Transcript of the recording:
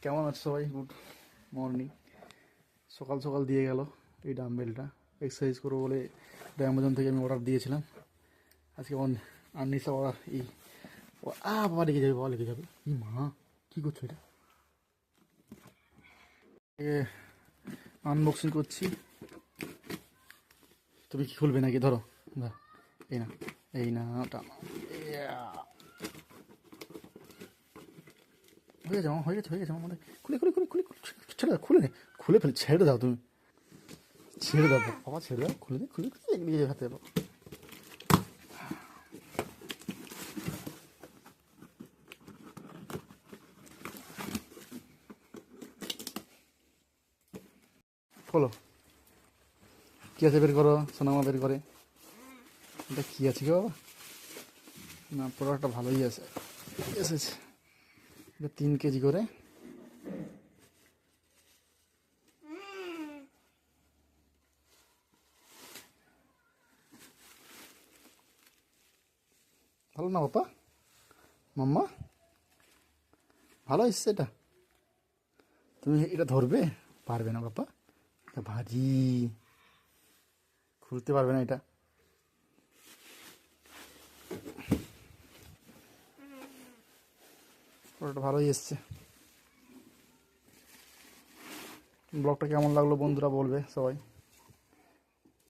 কেমন আছে সবাই? Good morning. সকাল সকাল দিয়ে গেল এই ডাম্বেলটা। এক্সারসাইজ করবো বলে এটা অ্যামাজন থেকে আমি অর্ডার দিয়েছিলাম। আজকে আননিসা অর্ডার বাবা লেগে যাবে, বাবা লেগে যাবে। মা কী করছো এটা? আনবক্সিং করছি। তুমি কি খুলবে নাকি? ধরো ধরো, এই না এই না টানো। হয়ে যাও, হয়ে গেছে আমাদের। খুলে খুলে খুলে খুলে খুলে, ছেড়ে দাও, খুলে নে, খুলে ফেলে ছেড়ে দাও তুমি, ছেড়ে দাও বাবা, ছেড়ে দাও, খুলে দে, খুলে খুলে এগিয়ে হাতে দাও। খোলো, কী আছে বের করো, সোনামা বের করে। এটা কী আছে কি বাবা? না, প্রোডাক্টটা ভালোই আছে, এসেছে। এটা 3 কেজি করে। ভালো না বাবা? মাম্মা ভালো এসছে এটা। তুমি এটা ধরবে? পারবে না বাবা, এটা ভারী, খুলতে পারবে না এটা। ওটা ভালোই এসছে। ব্লগটা কেমন লাগলো বন্ধুরা বলবে সবাই।